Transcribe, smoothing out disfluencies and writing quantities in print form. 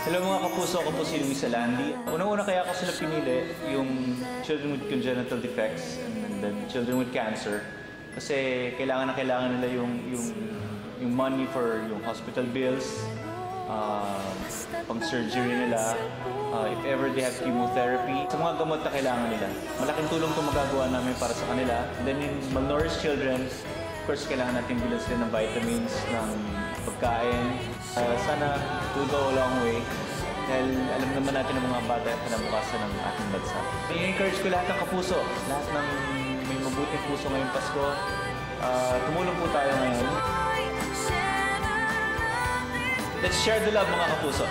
Hello mga kapuso, ako po si Luisa Landi. Unang-una kaya ako sila pinili, yung children with congenital defects and then children with cancer. Kasi kailangan na kailangan nila yung money for yung hospital bills, pang-surgery nila, if ever they have chemotherapy. Sa mga gamot na kailangan nila. Malaking tulong itong magagawa namin para sa kanila. And then yung malnourished children, of course, kailangan natin bilan sila ng vitamins, ng pagkain. Sana we'll go a long way. Dahil alam naman natin ang mga bata at kinabukasan ng ating bansa. I-encourage ko lahat ng kapuso, lahat ng may mabuting puso ngayong Pasko. Tumulong po tayo ngayon. Let's share the love mga kapuso.